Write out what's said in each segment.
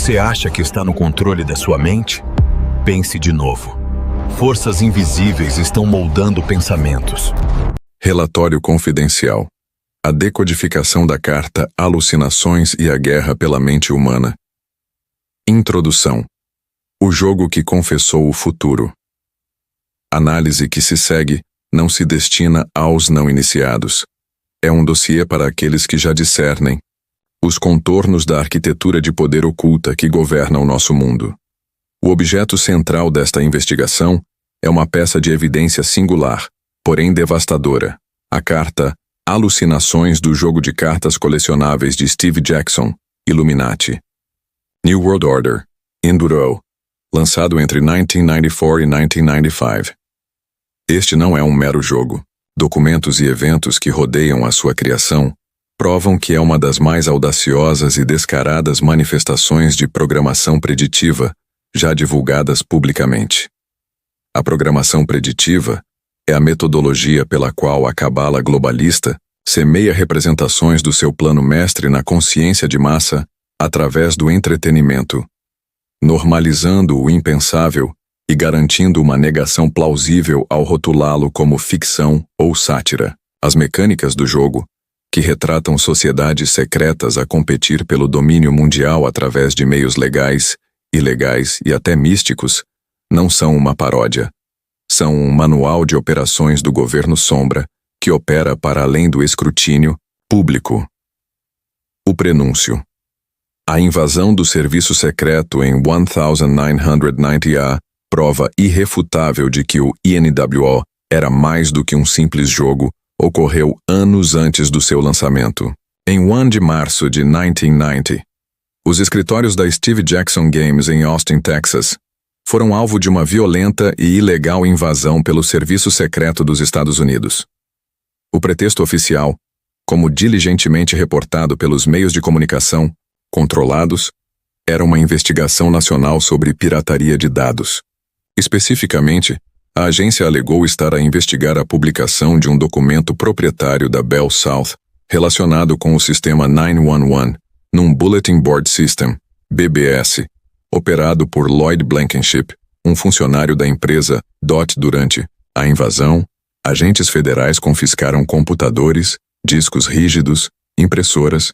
Você acha que está no controle da sua mente? Pense de novo. Forças invisíveis estão moldando pensamentos. Relatório confidencial. A decodificação da carta Alucinações e a Guerra pela Mente Humana. Introdução. O jogo que confessou o futuro. Análise que se segue não se destina aos não iniciados. É um dossiê para aqueles que já discernem os contornos da arquitetura de poder oculta que governa o nosso mundo. O objeto central desta investigação é uma peça de evidência singular, porém devastadora, a carta Alucinações do jogo de cartas colecionáveis de Steve Jackson, Illuminati. New World Order, Enduro, lançado entre 1994 e 1995. Este não é um mero jogo. Documentos e eventos que rodeiam a sua criação provam que é uma das mais audaciosas e descaradas manifestações de programação preditiva já divulgadas publicamente. A programação preditiva é a metodologia pela qual a cabala globalista semeia representações do seu plano mestre na consciência de massa através do entretenimento, normalizando o impensável e garantindo uma negação plausível ao rotulá-lo como ficção ou sátira. As mecânicas do jogo, que retratam sociedades secretas a competir pelo domínio mundial através de meios legais, ilegais e até místicos, não são uma paródia. São um manual de operações do governo sombra que opera para além do escrutínio público. O prenúncio. A invasão do serviço secreto em 1990A prova irrefutável de que o INWO era mais do que um simples jogo, ocorreu anos antes do seu lançamento. Em 1 de março de 1990, os escritórios da Steve Jackson Games em Austin, Texas, foram alvo de uma violenta e ilegal invasão pelo Serviço Secreto dos Estados Unidos. O pretexto oficial, como diligentemente reportado pelos meios de comunicação controlados, era uma investigação nacional sobre pirataria de dados. Especificamente, a agência alegou estar a investigar a publicação de um documento proprietário da Bell South relacionado com o sistema 911 num Bulletin Board System, BBS, operado por Lloyd Blankenship, um funcionário da empresa DOT. Durante a invasão, agentes federais confiscaram computadores, discos rígidos, impressoras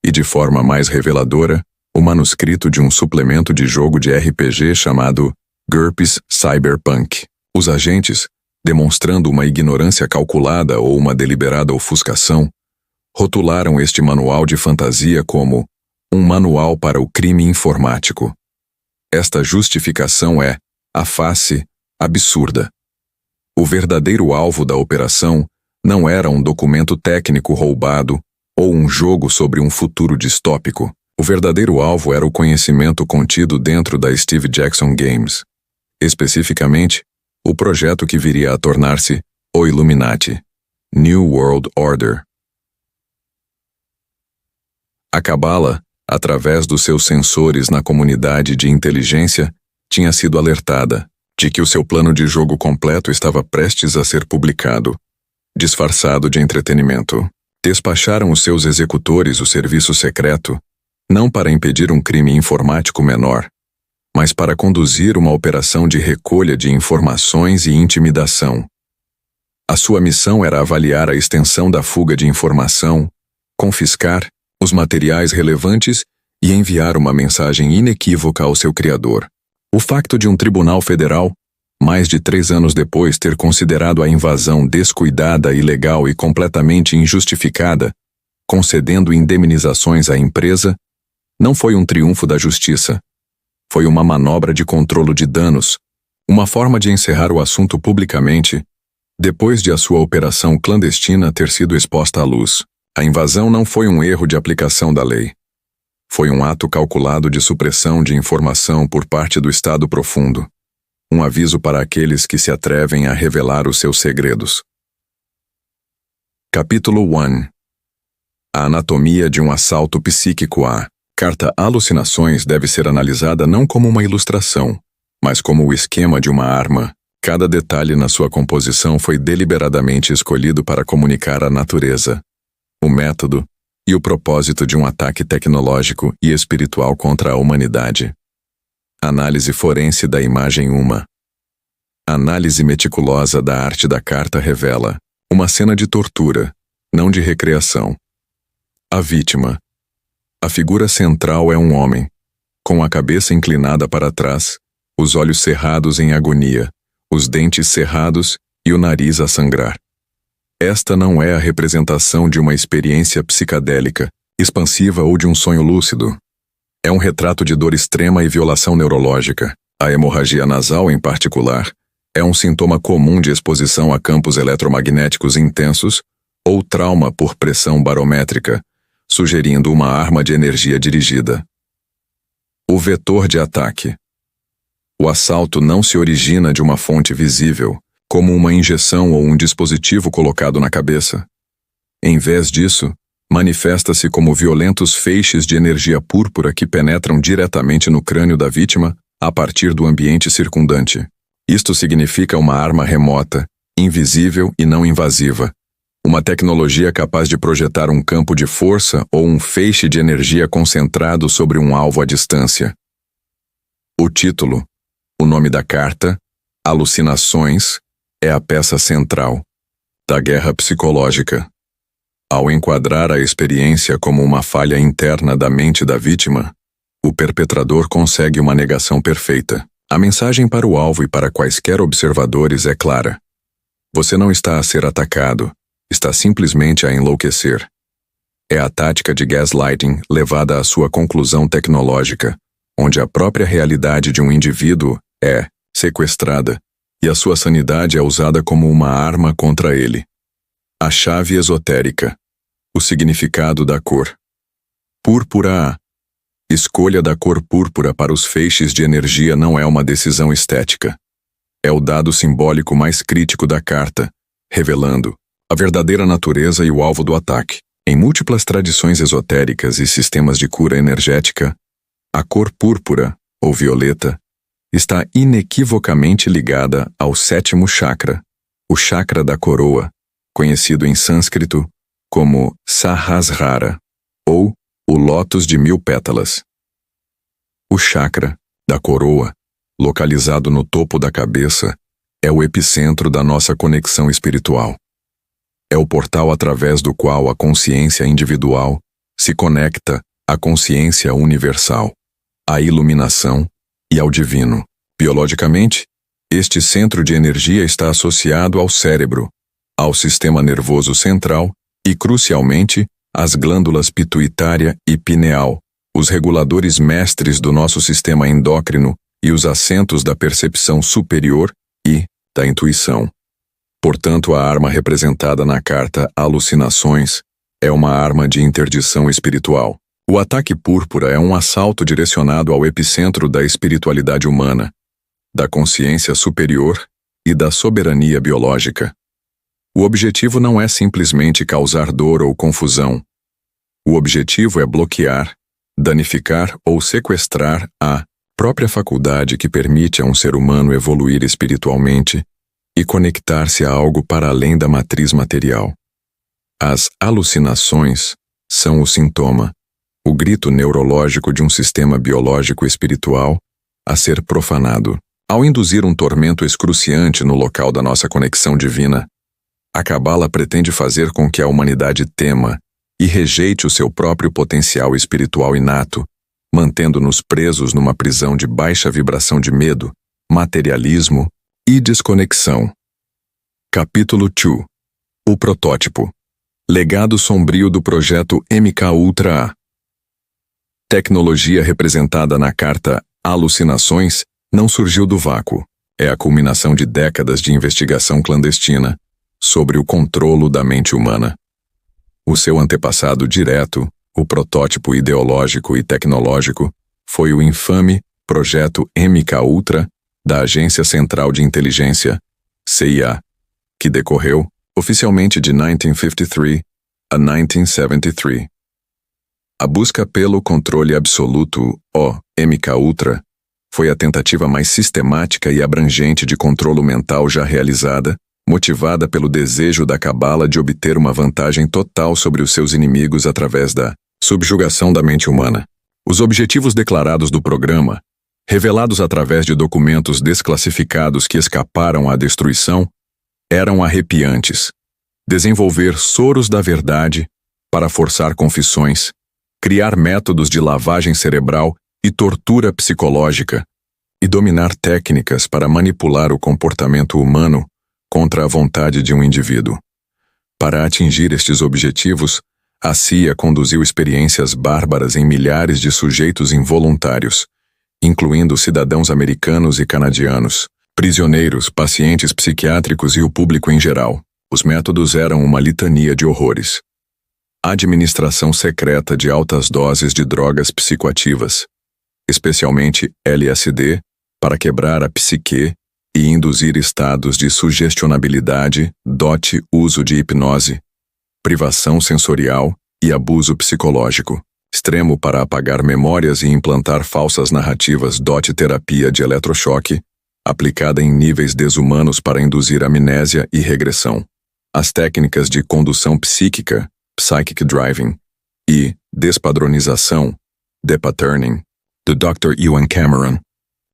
e, de forma mais reveladora, o manuscrito de um suplemento de jogo de RPG chamado GURPS Cyberpunk. Os agentes, demonstrando uma ignorância calculada ou uma deliberada ofuscação, rotularam este manual de fantasia como um manual para o crime informático. Esta justificação é, à face, absurda. O verdadeiro alvo da operação não era um documento técnico roubado ou um jogo sobre um futuro distópico. O verdadeiro alvo era o conhecimento contido dentro da Steve Jackson Games. Especificamente, o projeto que viria a tornar-se o Illuminati, New World Order. A cabala, através dos seus sensores na comunidade de inteligência, tinha sido alertada de que o seu plano de jogo completo estava prestes a ser publicado, disfarçado de entretenimento. Despacharam os seus executores o serviço secreto, não para impedir um crime informático menor, mas para conduzir uma operação de recolha de informações e intimidação. A sua missão era avaliar a extensão da fuga de informação, confiscar os materiais relevantes e enviar uma mensagem inequívoca ao seu criador. O facto de um tribunal federal, mais de 3 anos depois, ter considerado a invasão descuidada, ilegal e completamente injustificada, concedendo indemnizações à empresa, não foi um triunfo da justiça. Foi uma manobra de controle de danos, uma forma de encerrar o assunto publicamente, depois de a sua operação clandestina ter sido exposta à luz. A invasão não foi um erro de aplicação da lei. Foi um ato calculado de supressão de informação por parte do Estado profundo. Um aviso para aqueles que se atrevem a revelar os seus segredos. Capítulo 1. A anatomia de um assalto psíquico. A carta Alucinações deve ser analisada não como uma ilustração, mas como o esquema de uma arma. Cada detalhe na sua composição foi deliberadamente escolhido para comunicar a natureza, o método e o propósito de um ataque tecnológico e espiritual contra a humanidade. Análise forense da imagem uma. A análise meticulosa da arte da carta revela uma cena de tortura, não de recreação. A vítima. A figura central é um homem, com a cabeça inclinada para trás, os olhos cerrados em agonia, os dentes cerrados e o nariz a sangrar. Esta não é a representação de uma experiência psicadélica, expansiva ou de um sonho lúcido. É um retrato de dor extrema e violação neurológica. A hemorragia nasal, em particular, é um sintoma comum de exposição a campos eletromagnéticos intensos ou trauma por pressão barométrica, sugerindo uma arma de energia dirigida. O vetor de ataque. O assalto não se origina de uma fonte visível, como uma injeção ou um dispositivo colocado na cabeça. Em vez disso, manifesta-se como violentos feixes de energia púrpura que penetram diretamente no crânio da vítima a partir do ambiente circundante. Isto significa uma arma remota, invisível e não invasiva. Uma tecnologia capaz de projetar um campo de força ou um feixe de energia concentrado sobre um alvo à distância. O título, o nome da carta, Alucinações, é a peça central da guerra psicológica. Ao enquadrar a experiência como uma falha interna da mente da vítima, o perpetrador consegue uma negação perfeita. A mensagem para o alvo e para quaisquer observadores é clara. Você não está a ser atacado, está simplesmente a enlouquecer. É a tática de gaslighting levada à sua conclusão tecnológica, onde a própria realidade de um indivíduo é sequestrada e a sua sanidade é usada como uma arma contra ele. A chave esotérica. O significado da cor. Púrpura. Escolha da cor púrpura para os feixes de energia não é uma decisão estética. É o dado simbólico mais crítico da carta, revelando a verdadeira natureza e o alvo do ataque. Em múltiplas tradições esotéricas e sistemas de cura energética, a cor púrpura, ou violeta, está inequivocamente ligada ao sétimo chakra, o chakra da coroa, conhecido em sânscrito como Sahasrara, ou o lótus de 1000 pétalas. O chakra da coroa, localizado no topo da cabeça, é o epicentro da nossa conexão espiritual. É o portal através do qual a consciência individual se conecta à consciência universal, à iluminação e ao divino. Biologicamente, este centro de energia está associado ao cérebro, ao sistema nervoso central e, crucialmente, às glândulas pituitária e pineal, os reguladores mestres do nosso sistema endócrino e os assentos da percepção superior e da intuição. Portanto, a arma representada na carta Alucinações é uma arma de interdição espiritual. O ataque púrpura é um assalto direcionado ao epicentro da espiritualidade humana, da consciência superior e da soberania biológica. O objetivo não é simplesmente causar dor ou confusão. O objetivo é bloquear, danificar ou sequestrar a própria faculdade que permite a um ser humano evoluir espiritualmente e conectar-se a algo para além da matriz material. As alucinações são o sintoma, o grito neurológico de um sistema biológico espiritual a ser profanado. Ao induzir um tormento excruciante no local da nossa conexão divina, a Cabala pretende fazer com que a humanidade tema e rejeite o seu próprio potencial espiritual inato, mantendo-nos presos numa prisão de baixa vibração de medo, materialismo e desconexão. Capítulo 2. O protótipo. Legado sombrio do projeto MK Ultra A. Tecnologia representada na carta Alucinações não surgiu do vácuo. É a culminação de décadas de investigação clandestina sobre o controlo da mente humana. O seu antepassado direto, o protótipo ideológico e tecnológico, foi o infame Projeto MK Ultra da Agência Central de Inteligência, CIA, que decorreu, oficialmente de 1953 a 1973. A busca pelo controle absoluto, o MK Ultra, foi a tentativa mais sistemática e abrangente de controle mental já realizada, motivada pelo desejo da cabala de obter uma vantagem total sobre os seus inimigos através da subjugação da mente humana. Os objetivos declarados do programa, revelados através de documentos desclassificados que escaparam à destruição, eram arrepiantes. Desenvolver soros da verdade para forçar confissões, criar métodos de lavagem cerebral e tortura psicológica, e dominar técnicas para manipular o comportamento humano contra a vontade de um indivíduo. Para atingir estes objetivos, a CIA conduziu experiências bárbaras em milhares de sujeitos involuntários, incluindo cidadãos americanos e canadianos, prisioneiros, pacientes psiquiátricos e o público em geral. Os métodos eram uma litania de horrores. Administração secreta de altas doses de drogas psicoativas, especialmente LSD, para quebrar a psique e induzir estados de sugestionabilidade, uso de hipnose, privação sensorial e abuso psicológico, extremo para apagar memórias e implantar falsas narrativas, terapia de eletrochoque, aplicada em níveis desumanos para induzir amnésia e regressão. As técnicas de condução psíquica, psychic driving, e despadronização, depatterning, do Dr. Ewan Cameron,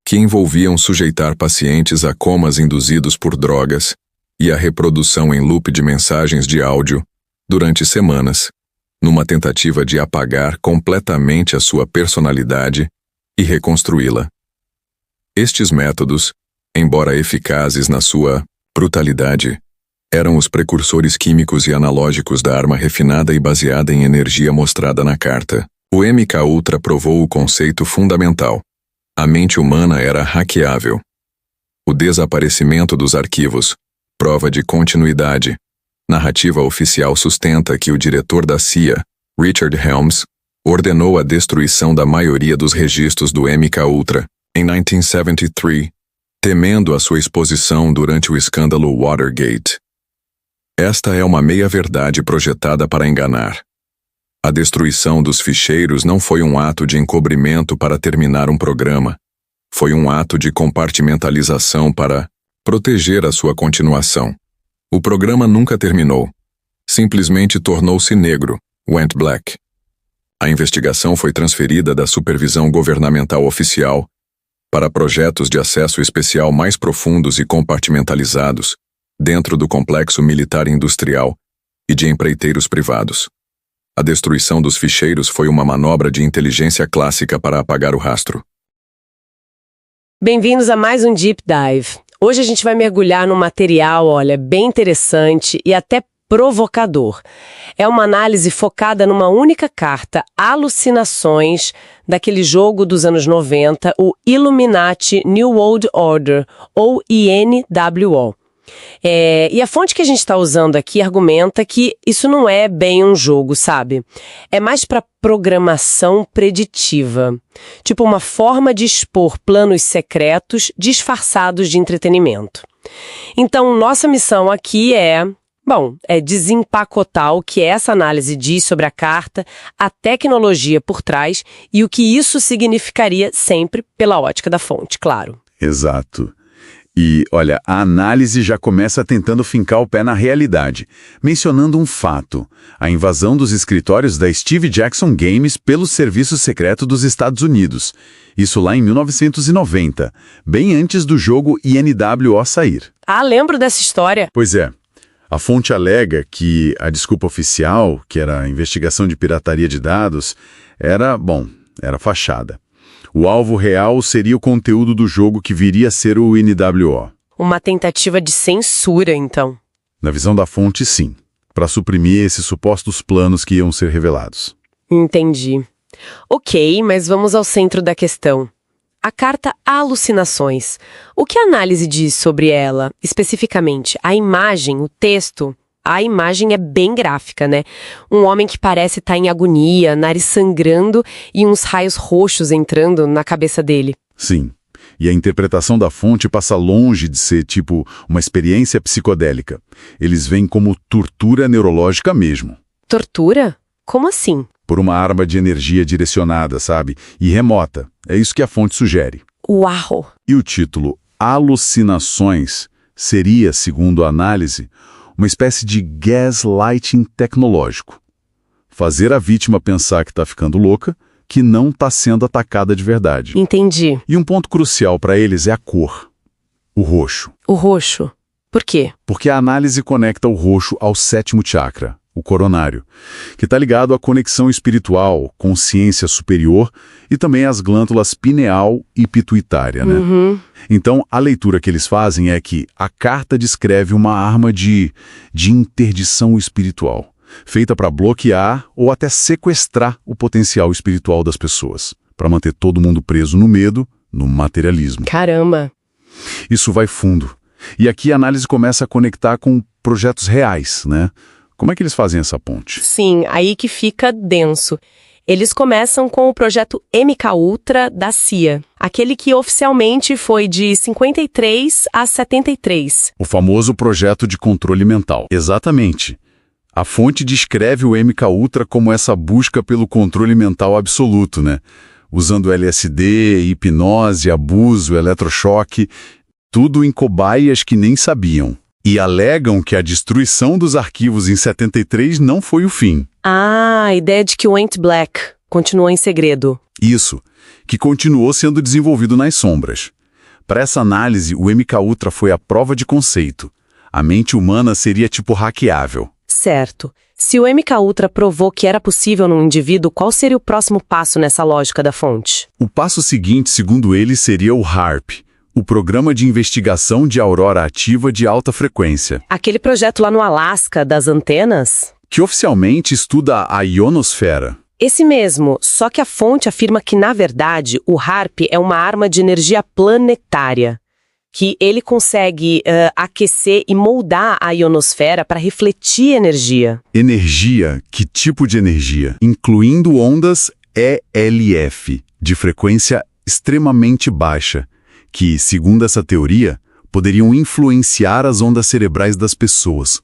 que envolviam sujeitar pacientes a comas induzidos por drogas e a reprodução em loop de mensagens de áudio durante semanas, numa tentativa de apagar completamente a sua personalidade e reconstruí-la. Estes métodos, embora eficazes na sua brutalidade, eram os precursores químicos e analógicos da arma refinada e baseada em energia mostrada na carta. O MKUltra provou o conceito fundamental. A mente humana era hackeável. O desaparecimento dos arquivos, prova de continuidade. Narrativa oficial sustenta que o diretor da CIA, Richard Helms, ordenou a destruição da maioria dos registros do MKUltra em 1973, temendo a sua exposição durante o escândalo Watergate. Esta é uma meia-verdade projetada para enganar. A destruição dos ficheiros não foi um ato de encobrimento para terminar um programa. Foi um ato de compartimentalização para proteger a sua continuação. O programa nunca terminou. Simplesmente tornou-se negro, went black. A investigação foi transferida da supervisão governamental oficial para projetos de acesso especial mais profundos e compartimentalizados, dentro do complexo militar industrial e de empreiteiros privados. A destruição dos ficheiros foi uma manobra de inteligência clássica para apagar o rastro. Bem-vindos a mais um Deep Dive. Hoje a gente vai mergulhar num material, bem interessante e até provocador. É uma análise focada numa única carta, Alucinações, daquele jogo dos anos 90, o Illuminati New World Order, ou INWO. E a fonte que a gente está usando aqui argumenta que isso não é bem um jogo, sabe? É mais para programação preditiva. Tipo uma forma de expor planos secretos disfarçados de entretenimento. Então, nossa missão aqui é desempacotar o que essa análise diz sobre a carta, a tecnologia por trás e o que isso significaria sempre pela ótica da fonte, claro. Exato. E, olha, a análise já começa tentando fincar o pé na realidade, mencionando um fato: a invasão dos escritórios da Steve Jackson Games pelo Serviço Secreto dos Estados Unidos. Isso lá em 1990, bem antes do jogo INWO sair. Ah, lembro dessa história. Pois é. A fonte alega que a desculpa oficial, que era a investigação de pirataria de dados, era fachada. O alvo real seria o conteúdo do jogo que viria a ser o INWO. Uma tentativa de censura, então. Na visão da fonte, sim. Para suprimir esses supostos planos que iam ser revelados. Entendi. Ok, mas vamos ao centro da questão. A carta Alucinações. O que a análise diz sobre ela? Especificamente, a imagem, o texto. A imagem é bem gráfica, né? Um homem que parece estar em agonia, nariz sangrando e uns raios roxos entrando na cabeça dele. Sim. E a interpretação da fonte passa longe de ser tipo uma experiência psicodélica. Eles veem como tortura neurológica mesmo. Tortura? Como assim? Por uma arma de energia direcionada, sabe? E remota. É isso que a fonte sugere. Uau! E o título Alucinações seria, segundo a análise, uma espécie de gaslighting tecnológico. Fazer a vítima pensar que está ficando louca, que não está sendo atacada de verdade. Entendi. E um ponto crucial para eles é a cor. O roxo. O roxo. Por quê? Porque a análise conecta o roxo ao 7º chakra, o coronário, que está ligado à conexão espiritual, consciência superior e também às glândulas pineal e pituitária, né? Então, a leitura que eles fazem é que a carta descreve uma arma de interdição espiritual, feita para bloquear ou até sequestrar o potencial espiritual das pessoas, para manter todo mundo preso no medo, no materialismo. Caramba! Isso vai fundo. E aqui a análise começa a conectar com projetos reais, né? Como é que eles fazem essa ponte? Sim, aí que fica denso. Eles começam com o projeto MKUltra da CIA, aquele que oficialmente foi de 53 a 73. O famoso projeto de controle mental. Exatamente. A fonte descreve o MKUltra como essa busca pelo controle mental absoluto, né? Usando LSD, hipnose, abuso, eletrochoque, tudo em cobaias que nem sabiam. E alegam que a destruição dos arquivos em 73 não foi o fim. Ah, a ideia de que o Went Black continuou em segredo. Isso, que continuou sendo desenvolvido nas sombras. Para essa análise, o MKUltra foi a prova de conceito. A mente humana seria tipo hackeável. Certo. Se o MKUltra provou que era possível num indivíduo, qual seria o próximo passo nessa lógica da fonte? O passo seguinte, segundo ele, seria o HARP, o Programa de Investigação de Aurora Ativa de Alta Frequência. Aquele projeto lá no Alasca, das antenas? Que oficialmente estuda a ionosfera. Esse mesmo, só que a fonte afirma que, na verdade, o HARP é uma arma de energia planetária, que ele consegue aquecer e moldar a ionosfera para refletir energia. Energia? Que tipo de energia? Incluindo ondas ELF, de frequência extremamente baixa, que, segundo essa teoria, poderiam influenciar as ondas cerebrais das pessoas,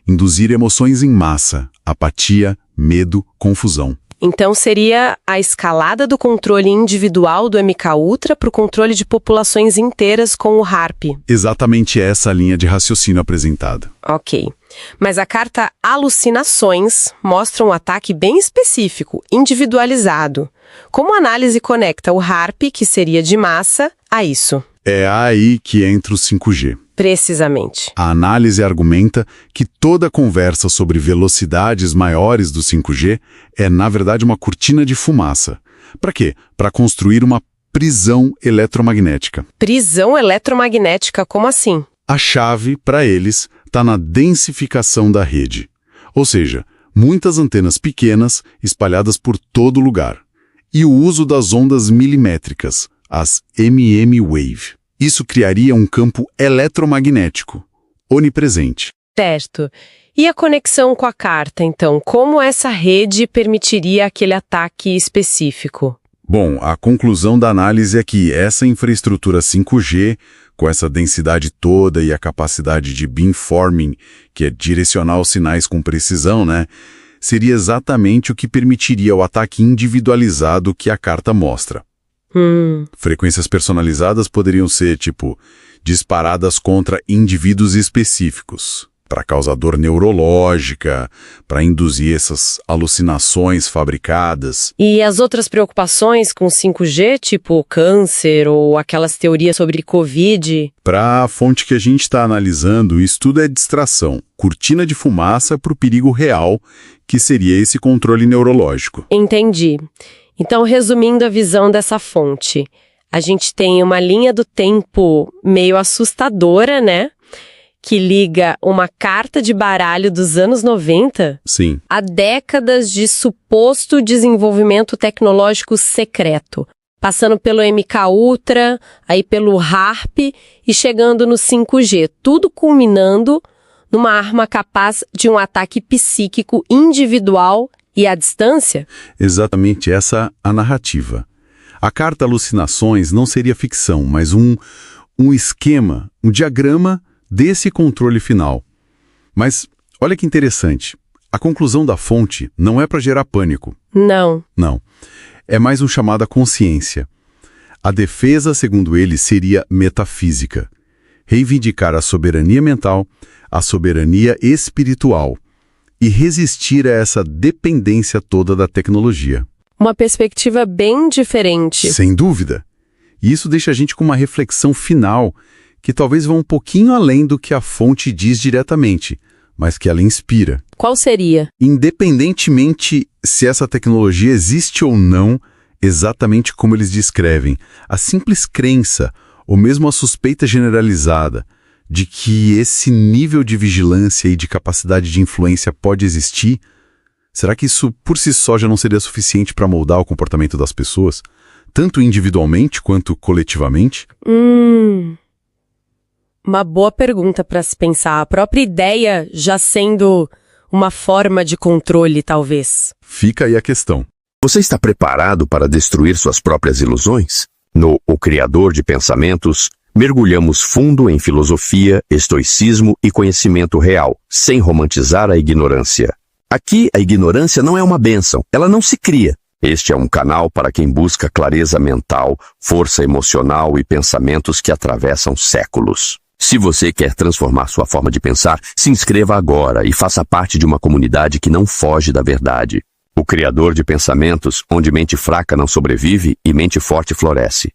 induzir emoções em massa, apatia, medo, confusão. Então seria a escalada do controle individual do MKUltra para o controle de populações inteiras com o HARP. Exatamente essa a linha de raciocínio apresentada. Ok. Mas a carta Alucinações mostra um ataque bem específico, individualizado. Como a análise conecta o HARP, que seria de massa, a isso? É aí que entra o 5G. Precisamente. A análise argumenta que toda conversa sobre velocidades maiores do 5G é, na verdade, uma cortina de fumaça. Para quê? Para construir uma prisão eletromagnética. Prisão eletromagnética, como assim? A chave, para eles, está na densificação da rede. Ou seja, muitas antenas pequenas espalhadas por todo lugar. E o uso das ondas milimétricas, as MM-Wave. Isso criaria um campo eletromagnético, onipresente. Certo. E a conexão com a carta, então? Como essa rede permitiria aquele ataque específico? Bom, a conclusão da análise é que essa infraestrutura 5G, com essa densidade toda e a capacidade de beamforming, que é direcionar os sinais com precisão, né, seria exatamente o que permitiria o ataque individualizado que a carta mostra. Frequências personalizadas poderiam ser, tipo, disparadas contra indivíduos específicos, para causar dor neurológica, para induzir essas alucinações fabricadas. E as outras preocupações com 5G, tipo câncer ou aquelas teorias sobre Covid? Para a fonte que a gente está analisando, isso tudo é distração, cortina de fumaça para o perigo real, que seria esse controle neurológico. Entendi. Então, resumindo a visão dessa fonte, a gente tem uma linha do tempo meio assustadora, né? Que liga uma carta de baralho dos anos 90 Sim. a décadas de suposto desenvolvimento tecnológico secreto, passando pelo MKUltra, aí pelo HARP e chegando no 5G, tudo culminando numa arma capaz de um ataque psíquico individual e à distância? Exatamente essa a narrativa. A carta Alucinações não seria ficção, mas um esquema, um diagrama desse controle final. Mas olha que interessante, a conclusão da fonte não é para gerar pânico. Não. Não. É mais um chamado à consciência. A defesa, segundo ele, seria metafísica. reivindicar a soberania mental, a soberania espiritual e resistir a essa dependência toda da tecnologia. Uma perspectiva bem diferente. Sem dúvida. E isso deixa a gente com uma reflexão final que talvez vá um pouquinho além do que a fonte diz diretamente, mas que ela inspira. Qual seria? Independentemente se essa tecnologia existe ou não, exatamente como eles descrevem, a simples crença, ou mesmo a suspeita generalizada, de que esse nível de vigilância e de capacidade de influência pode existir, será que isso por si só já não seria suficiente para moldar o comportamento das pessoas, tanto individualmente quanto coletivamente? Uma boa pergunta para se pensar. A própria ideia já sendo uma forma de controle, talvez. Fica aí a questão. Você está preparado para destruir suas próprias ilusões? No O Criador de Pensamentos, mergulhamos fundo em filosofia, estoicismo e conhecimento real, sem romantizar a ignorância. Aqui, a ignorância não é uma bênção, ela não se cria. Este é um canal para quem busca clareza mental, força emocional e pensamentos que atravessam séculos. Se você quer transformar sua forma de pensar, se inscreva agora e faça parte de uma comunidade que não foge da verdade. O Criador de Pensamentos, onde mente fraca não sobrevive e mente forte floresce.